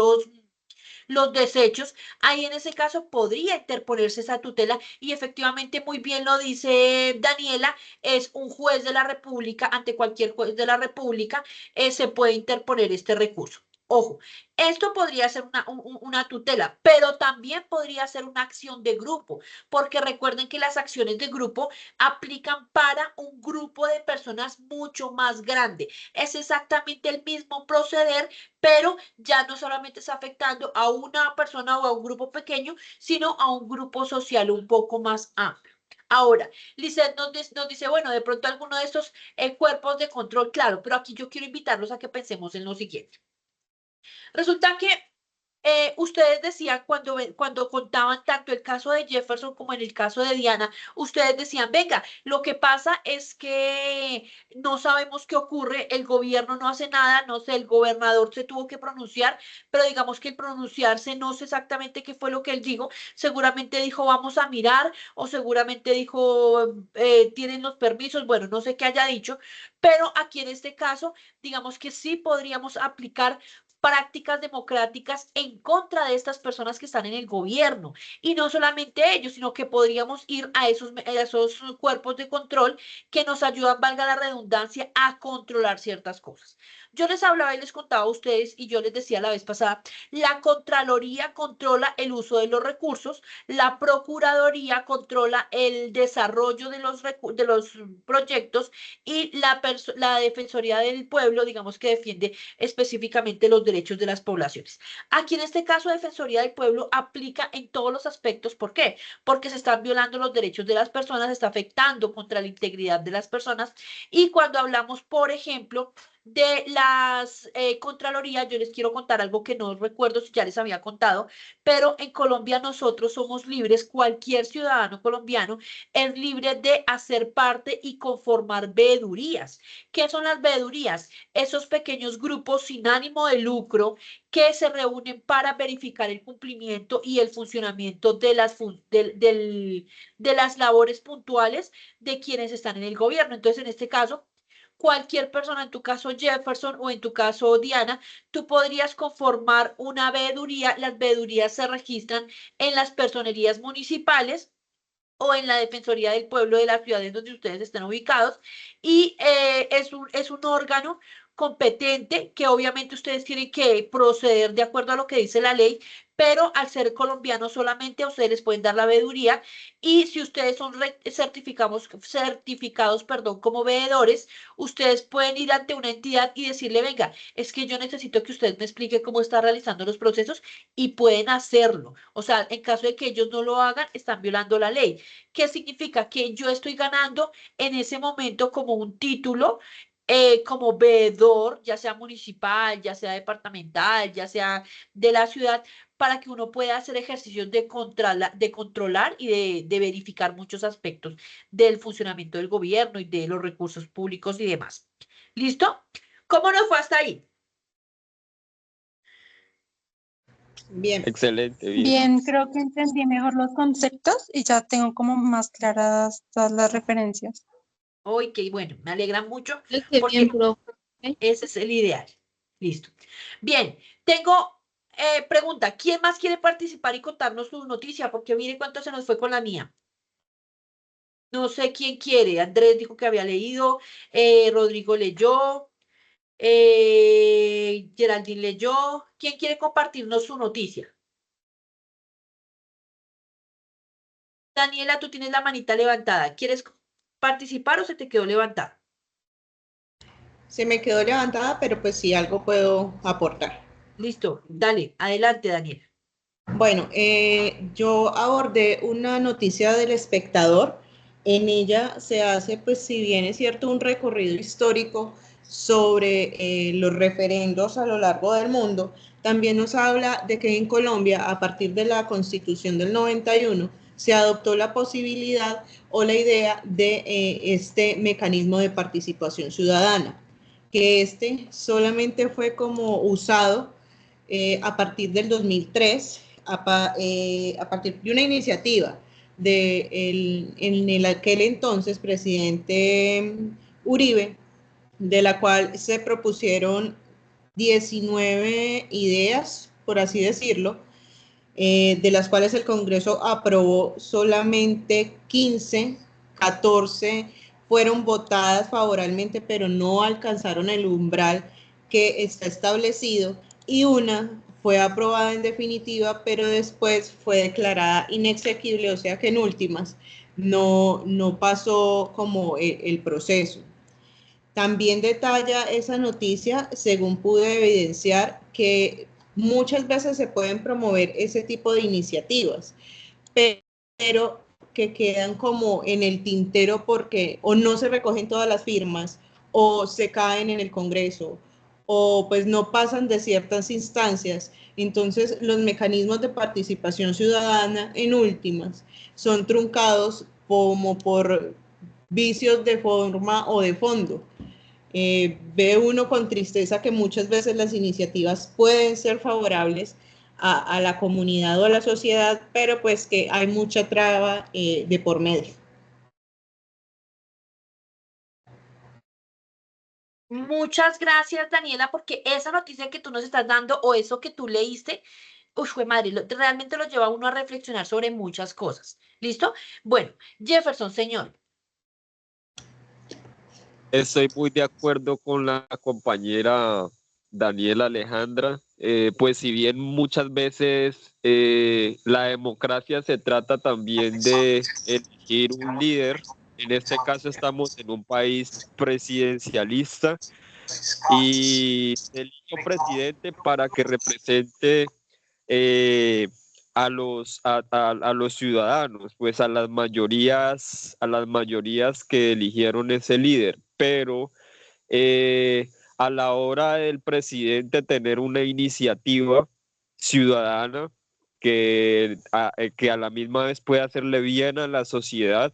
los desechos, ahí en ese caso podría interponerse esa tutela y efectivamente muy bien lo dice Daniela, es un juez de la República, ante cualquier juez de la República se puede interponer este recurso. Ojo, esto podría ser una tutela, pero también podría ser una acción de grupo, porque recuerden que las acciones de grupo aplican para un grupo de personas mucho más grande. Es exactamente el mismo proceder, pero ya no solamente está afectando a una persona o a un grupo pequeño, sino a un grupo social un poco más amplio. Ahora, Lizeth nos dice, bueno, de pronto alguno de estos cuerpos de control, claro, pero aquí yo quiero invitarlos a que pensemos en lo siguiente. Resulta que ustedes decían cuando contaban tanto el caso de Jefferson como en el caso de Diana, ustedes decían, venga, lo que pasa es que no sabemos qué ocurre, el gobierno no hace nada, no sé, el gobernador se tuvo que pronunciar, pero digamos que el pronunciarse no sé exactamente qué fue lo que él dijo, seguramente dijo vamos a mirar o seguramente dijo tienen los permisos, bueno, no sé qué haya dicho, pero aquí en este caso, digamos que sí podríamos aplicar prácticas democráticas en contra de estas personas que están en el gobierno. Y no solamente ellos, sino que podríamos ir a esos cuerpos de control que nos ayudan, valga la redundancia, a controlar ciertas cosas. Yo les hablaba y les contaba a ustedes, y yo les decía la vez pasada, la Contraloría controla el uso de los recursos, la Procuraduría controla el desarrollo de los proyectos y la Defensoría del Pueblo, digamos que defiende específicamente los derechos de las poblaciones. Aquí en este caso, Defensoría del Pueblo aplica en todos los aspectos. ¿Por qué? Porque se están violando los derechos de las personas, se está afectando contra la integridad de las personas. Y cuando hablamos, por ejemplo, de las Contralorías, yo les quiero contar algo que no recuerdo si ya les había contado, pero en Colombia nosotros somos libres, cualquier ciudadano colombiano es libre de hacer parte y conformar veedurías. ¿Qué son las veedurías? Esos pequeños grupos sin ánimo de lucro que se reúnen para verificar el cumplimiento y el funcionamiento de las labores puntuales de quienes están en el gobierno. Entonces, en este caso, cualquier persona, en tu caso Jefferson o en tu caso Diana, tú podrías conformar una veeduría. Las veedurías se registran en las personerías municipales o en la Defensoría del Pueblo de las ciudades donde ustedes estén ubicados y es un órgano competente que obviamente ustedes tienen que proceder de acuerdo a lo que dice la ley, pero al ser colombianos solamente a ustedes les pueden dar la veeduría y si ustedes son certificados, perdón, como veedores, ustedes pueden ir ante una entidad y decirle, venga, es que yo necesito que usted me explique cómo está realizando los procesos y pueden hacerlo. O sea, en caso de que ellos no lo hagan, están violando la ley. ¿Qué significa? Que yo estoy ganando en ese momento como un título, como veedor, ya sea municipal, ya sea departamental, ya sea de la ciudad, para que uno pueda hacer ejercicios de controlar y de verificar muchos aspectos del funcionamiento del gobierno y de los recursos públicos y demás. ¿Listo? ¿Cómo nos fue hasta ahí? Bien. Excelente, bien. Bien, creo que entendí mejor los conceptos y ya tengo como más claras todas las referencias. Uy, qué bueno, me alegra mucho Qué porque bien, profe. ese es el ideal. Listo. Bien, tengo pregunta. ¿Quién más quiere participar y contarnos su noticia? Porque mire cuánto se nos fue con la mía. No sé quién quiere. Andrés dijo que había leído, Rodrigo leyó, Geraldine leyó. ¿Quién quiere compartirnos su noticia? Daniela, tú tienes la manita levantada. ¿Quieres participar o se te quedó levantada? Se me quedó levantada, pero pues sí, algo puedo aportar. Listo, dale, adelante, Daniel. Bueno, yo abordé una noticia del Espectador. En ella se hace, pues si bien es cierto, un recorrido histórico sobre los referendos a lo largo del mundo. También nos habla de que en Colombia, a partir de la Constitución del 91, se adoptó la posibilidad o la idea de este mecanismo de participación ciudadana, que este solamente fue como usado a partir del 2003, a partir de una iniciativa en el aquel entonces presidente Uribe, de la cual se propusieron 19 ideas, por así decirlo, de las cuales el Congreso aprobó solamente 15, 14 fueron votadas favorablemente, pero no alcanzaron el umbral que está establecido y una fue aprobada en definitiva, pero después fue declarada inexequible, o sea que en últimas no pasó como el proceso. También detalla esa noticia, según pude evidenciar, que muchas veces se pueden promover ese tipo de iniciativas, pero que quedan como en el tintero porque o no se recogen todas las firmas o se caen en el Congreso o pues no pasan de ciertas instancias. Entonces los mecanismos de participación ciudadana en últimas son truncados como por vicios de forma o de fondo. Ve uno con tristeza que muchas veces las iniciativas pueden ser favorables a la comunidad o a la sociedad, pero pues que hay mucha traba de por medio. Muchas gracias, Daniela, porque esa noticia que tú nos estás dando o eso que tú leíste, uy, fue madre, realmente lo lleva a uno a reflexionar sobre muchas cosas. ¿Listo? Bueno, Jefferson, señor. Estoy muy de acuerdo con la compañera Daniela Alejandra. Pues si bien muchas veces la democracia se trata también de elegir un líder, en este caso estamos en un país presidencialista y se elige un presidente para que represente eh, a los ciudadanos, pues a las mayorías que eligieron ese líder, pero a la hora del presidente tener una iniciativa ciudadana que a la misma vez puede hacerle bien a la sociedad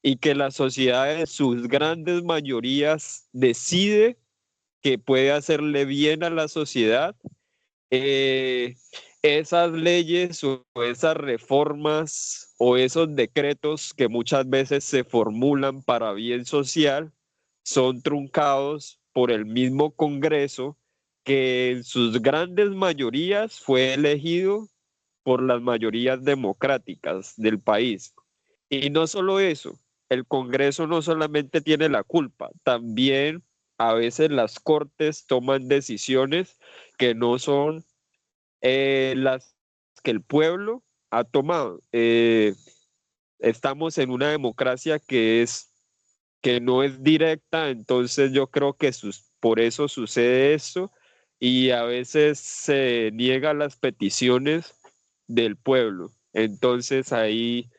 y que la sociedad en sus grandes mayorías decide que puede hacerle bien a la sociedad, eh, esas leyes o esas reformas o esos decretos que muchas veces se formulan para bien social son truncados por el mismo Congreso que en sus grandes mayorías fue elegido por las mayorías democráticas del país. Y no solo eso, el Congreso no solamente tiene la culpa, también a veces las cortes toman decisiones que no son las que el pueblo ha tomado. Estamos en una democracia que no es directa, entonces yo creo que por eso sucede eso y a veces se niegan las peticiones del pueblo. Entonces ahí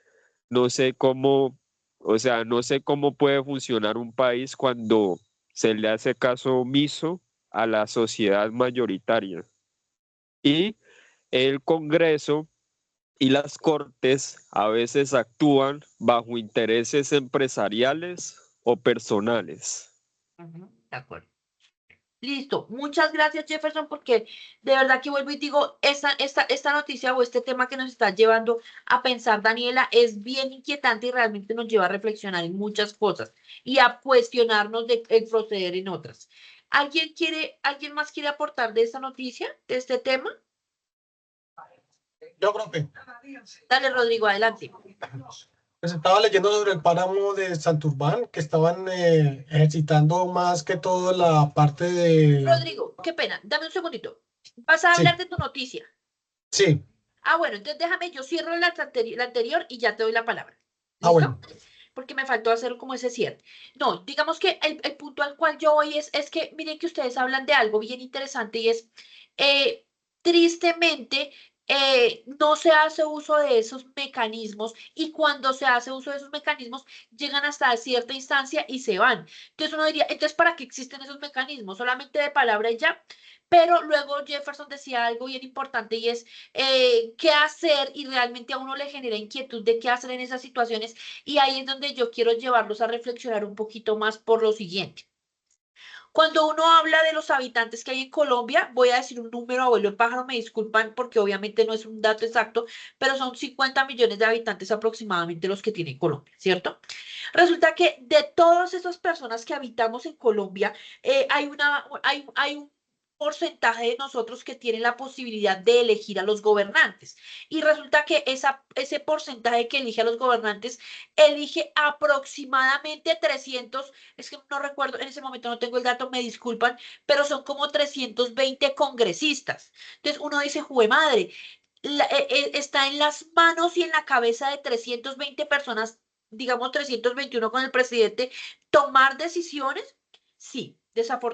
no sé cómo, o sea, no sé cómo puede funcionar un país cuando se le hace caso omiso a la sociedad mayoritaria. Y el Congreso y las Cortes a veces actúan bajo intereses empresariales o personales. De acuerdo. Listo, muchas gracias Jefferson, porque de verdad que vuelvo y digo, esta noticia o este tema que nos está llevando a pensar, Daniela, es bien inquietante y realmente nos lleva a reflexionar en muchas cosas y a cuestionarnos de el proceder en otras. ¿Alguien más quiere aportar de esta noticia, de este tema? Yo creo que Dale, Rodrigo, adelante. pues estaba leyendo sobre el páramo de Santurbán, que estaban ejercitando más que todo la parte de... Rodrigo, qué pena, dame un segundito. ¿Vas a hablar Sí, de tu noticia? sí. Ah, bueno, entonces déjame, yo cierro la anterior y ya te doy la palabra. Ah, ¿Listo? bueno. Porque me faltó hacer como ese cierre. No, digamos que el punto al cual yo voy es que miren que ustedes hablan de algo bien interesante y es, eh, tristemente, no se hace uso de esos mecanismos y cuando se hace uso de esos mecanismos llegan hasta cierta instancia y se van. Entonces uno diría, entonces, ¿para qué existen esos mecanismos? Solamente de palabra y ya. Pero luego Jefferson decía algo bien importante y es qué hacer y realmente a uno le genera inquietud de qué hacer en esas situaciones y ahí es donde yo quiero llevarlos a reflexionar un poquito más por lo siguiente. Cuando uno habla de los habitantes que hay en Colombia, voy a decir un número, abuelo pájaro, me disculpan porque obviamente no es un dato exacto, pero son 50 millones de habitantes aproximadamente los que tiene Colombia, ¿cierto? Resulta que de todas esas personas que habitamos en Colombia, hay un porcentaje de nosotros que tiene la posibilidad de elegir a los gobernantes. Y resulta que ese porcentaje que elige a los gobernantes elige aproximadamente 300, es que no recuerdo, en ese momento no tengo el dato, me disculpan, pero son como 320 congresistas. Entonces uno dice, jue madre, está en las manos y en la cabeza de 320 personas, digamos 321 con el presidente, tomar decisiones. Sí,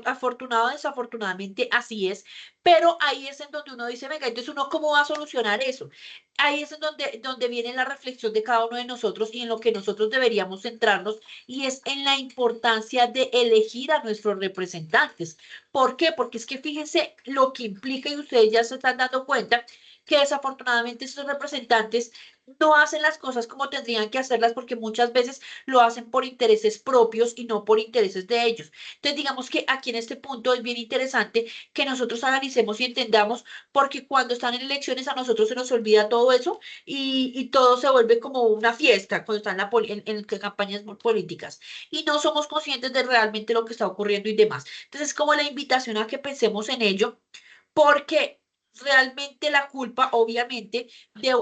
afortunado, desafortunadamente así es, pero ahí es en donde uno dice, venga, entonces uno cómo va a solucionar eso. Ahí es en donde viene la reflexión de cada uno de nosotros y en lo que nosotros deberíamos centrarnos, y es en la importancia de elegir a nuestros representantes. ¿Por qué? Porque es que fíjense lo que implica, y ustedes ya se están dando cuenta, que desafortunadamente estos representantes no hacen las cosas como tendrían que hacerlas, porque muchas veces lo hacen por intereses propios y no por intereses de ellos. Entonces, digamos que aquí en este punto es bien interesante que nosotros analicemos y entendamos, porque cuando están en elecciones a nosotros se nos olvida todo eso y todo se vuelve como una fiesta cuando están en campañas políticas y no somos conscientes de realmente lo que está ocurriendo y demás. Entonces, es como la invitación a que pensemos en ello, porque realmente la culpa, obviamente,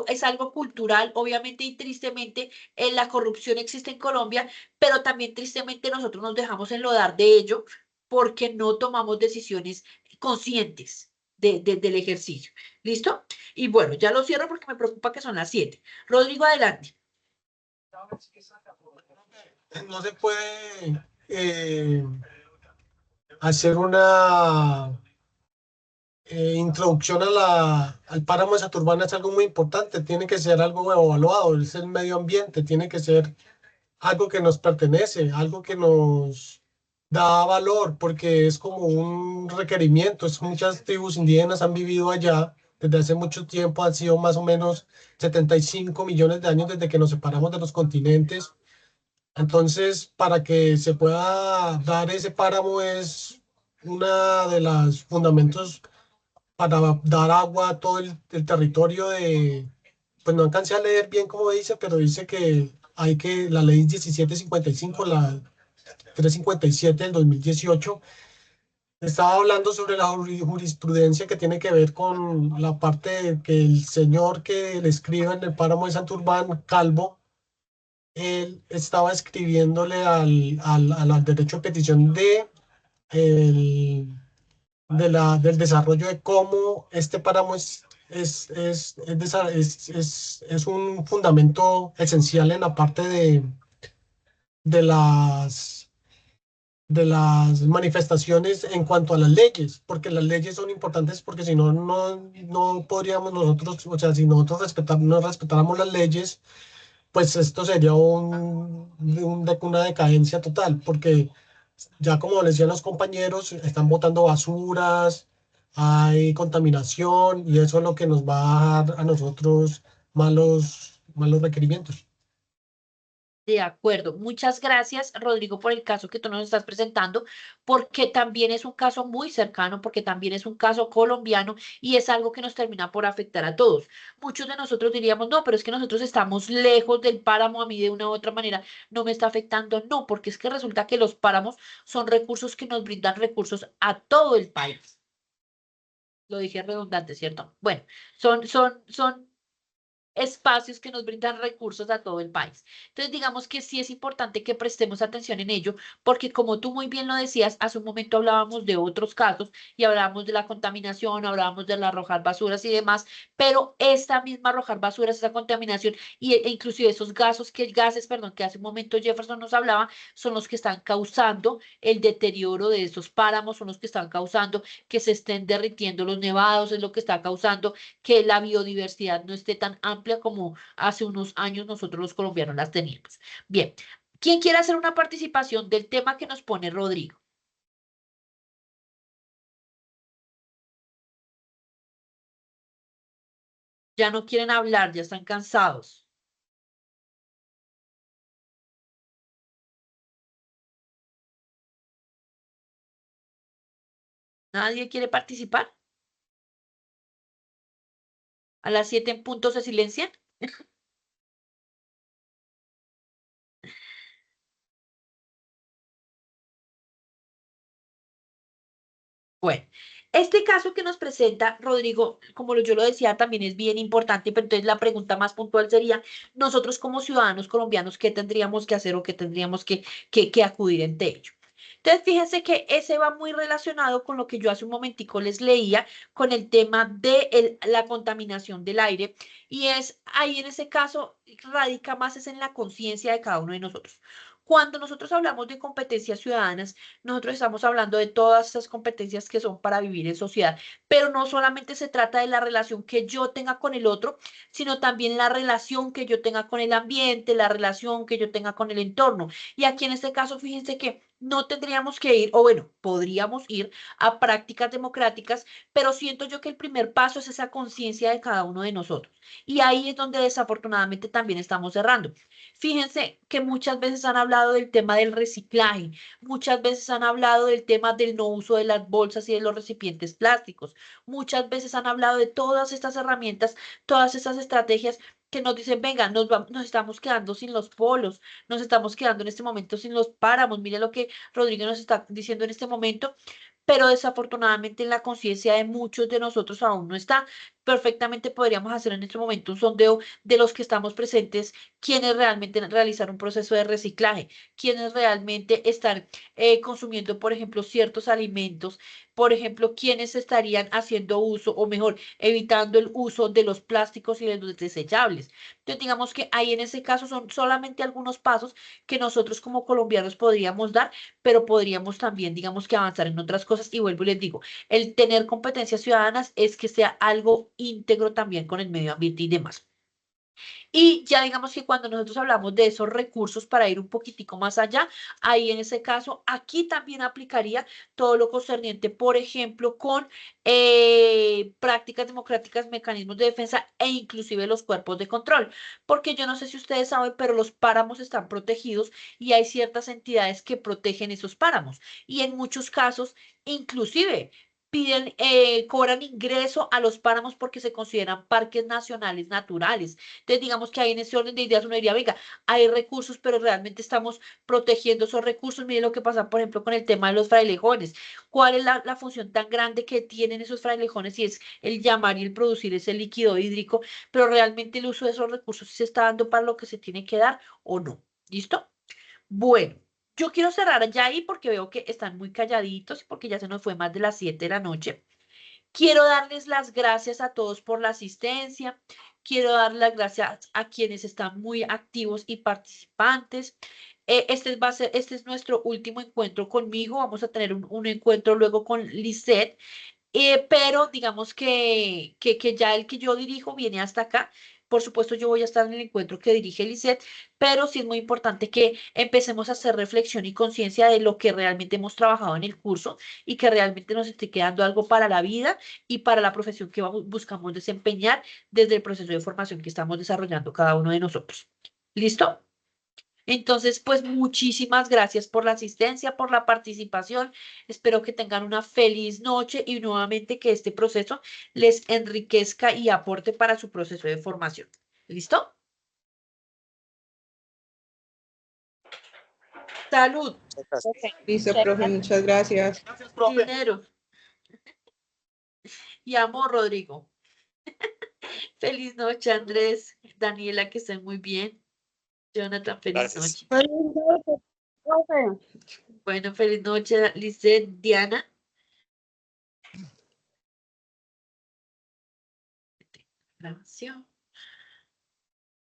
es algo cultural, obviamente y tristemente, la corrupción existe en Colombia, pero también tristemente nosotros nos dejamos enlodar de ello porque no tomamos decisiones conscientes del ejercicio. ¿Listo? Y bueno, ya lo cierro porque me preocupa que son las 7. Rodrigo, adelante. No se puede hacer una introducción al páramo de Saturbana, es algo muy importante, tiene que ser algo evaluado, es el medio ambiente, tiene que ser algo que nos pertenece, algo que nos da valor, porque es como un requerimiento. Muchas tribus indígenas han vivido allá desde hace mucho tiempo, han sido más o menos 75 millones de años desde que nos separamos de los continentes. Entonces, para que se pueda dar ese páramo es una de los fundamentos para dar agua a todo el territorio de, pues no alcancé a leer bien cómo dice, pero dice que hay que, la ley 1755, la 357 del 2018, estaba hablando sobre la jurisprudencia que tiene que ver con la parte de que el señor que le escribe en el páramo de Santurbán, Calvo, él estaba escribiéndole al derecho de petición el- del desarrollo de cómo este páramo es un fundamento esencial en la parte de de las manifestaciones en cuanto a las leyes, porque las leyes son importantes, porque si no, no podríamos nosotros, o sea, si nosotros no respetáramos las leyes, pues esto sería una decadencia total, porque ya como les decían los compañeros, están botando basuras, hay contaminación y eso es lo que nos va a dar a nosotros malos requerimientos. De acuerdo. Muchas gracias, Rodrigo, por el caso que tú nos estás presentando, porque también es un caso muy cercano, porque también es un caso colombiano y es algo que nos termina por afectar a todos. Muchos de nosotros diríamos, no, pero es que nosotros estamos lejos del páramo, a mí de una u otra manera no me está afectando. No, porque es que resulta que los páramos son recursos que nos brindan recursos a todo el país. Lo dije redundante, ¿cierto? Bueno, son espacios que nos brindan recursos a todo el país. Entonces, digamos que sí es importante que prestemos atención en ello, porque como tú muy bien lo decías, hace un momento hablábamos de otros casos y hablábamos de la contaminación, hablábamos de arrojar basuras y demás, pero esta misma arrojar basuras, esa contaminación e inclusive esos gases, perdón, que hace un momento Jefferson nos hablaba, son los que están causando el deterioro de esos páramos, son los que están causando que se estén derritiendo los nevados, es lo que está causando que la biodiversidad no esté tan amplia como hace unos años nosotros los colombianos las teníamos. Bien, ¿quién quiere hacer una participación del tema que nos pone Rodrigo? Ya no quieren hablar, ya están cansados. ¿Nadie quiere participar? ¿A las 7 en punto se silencian? Bueno, Este caso que nos presenta Rodrigo, como yo lo decía, también es bien importante, pero entonces la pregunta más puntual sería, nosotros como ciudadanos colombianos, ¿qué tendríamos que hacer o qué tendríamos que acudir ante ello? Entonces, fíjense que ese va muy relacionado con lo que yo hace un momentico les leía, con el tema de la contaminación del aire, y es ahí en ese caso radica más es en la conciencia de cada uno de nosotros. Cuando nosotros hablamos de competencias ciudadanas, nosotros estamos hablando de todas esas competencias que son para vivir en sociedad, pero no solamente se trata de la relación que yo tenga con el otro, sino también la relación que yo tenga con el ambiente, la relación que yo tenga con el entorno. Y aquí en este caso, fíjense que no tendríamos que ir, o bueno, podríamos ir a prácticas democráticas, pero siento yo que el primer paso es esa conciencia de cada uno de nosotros. Y ahí es donde desafortunadamente también estamos cerrando. Fíjense que muchas veces han hablado del tema del reciclaje, muchas veces han hablado del tema del no uso de las bolsas y de los recipientes plásticos, muchas veces han hablado de todas estas herramientas, todas estas estrategias que nos dicen, venga, nos estamos quedando sin los polos, nos estamos quedando en este momento sin los páramos. Mire lo que Rodrigo nos está diciendo en este momento, pero desafortunadamente en la conciencia de muchos de nosotros aún no está. Perfectamente podríamos hacer en este momento un sondeo de los que estamos presentes, quienes realmente realizar un proceso de reciclaje, quienes realmente están consumiendo, por ejemplo, ciertos alimentos, por ejemplo, quienes estarían haciendo uso, o mejor, evitando el uso de los plásticos y de los desechables. Entonces, digamos que ahí en ese caso son solamente algunos pasos que nosotros como colombianos podríamos dar, pero podríamos también, digamos que avanzar en otras cosas. Y vuelvo y les digo, el tener competencias ciudadanas es que sea algo íntegro también con el medio ambiente y demás. Y ya digamos que cuando nosotros hablamos de esos recursos para ir un poquitico más allá, ahí en ese caso, aquí también aplicaría todo lo concerniente, por ejemplo, con prácticas democráticas, mecanismos de defensa e inclusive los cuerpos de control. Porque yo no sé si ustedes saben, pero los páramos están protegidos y hay ciertas entidades que protegen esos páramos. Y en muchos casos, inclusive piden, cobran ingreso a los páramos porque se consideran parques nacionales naturales. Entonces, digamos que ahí en ese orden de ideas uno diría, venga, hay recursos, pero realmente estamos protegiendo esos recursos. Mire lo que pasa, por ejemplo, con el tema de los frailejones. ¿Cuál es la función tan grande que tienen esos frailejones? Y es el llamar y el producir ese líquido hídrico, pero realmente el uso de esos recursos se está dando para lo que se tiene que dar o no. ¿Listo? Bueno, yo quiero cerrar ya ahí porque veo que están muy calladitos y porque ya se nos fue más de las 7 de la noche. Quiero darles las gracias a todos por la asistencia. Quiero dar las gracias a quienes están muy activos y participantes. Este es nuestro último encuentro conmigo. Vamos a tener un encuentro luego con Lisette. Pero digamos que ya el que yo dirijo viene hasta acá. Por supuesto, yo voy a estar en el encuentro que dirige Lisette, pero sí es muy importante que empecemos a hacer reflexión y conciencia de lo que realmente hemos trabajado en el curso y que realmente nos esté quedando algo para la vida y para la profesión que buscamos desempeñar desde el proceso de formación que estamos desarrollando cada uno de nosotros. ¿Listo? Entonces, pues muchísimas gracias por la asistencia, por la participación. Espero que tengan una feliz noche y nuevamente que este proceso les enriquezca y aporte para su proceso de formación. ¿Listo? Salud. Listo, profe, muchas gracias. Gracias, profe. Dinero. Y amor, Rodrigo. Feliz noche, Andrés. Daniela, que estén muy bien. Jonathan, feliz Gracias. noche. Bueno, feliz noche, Lisette, Diana. Grabación.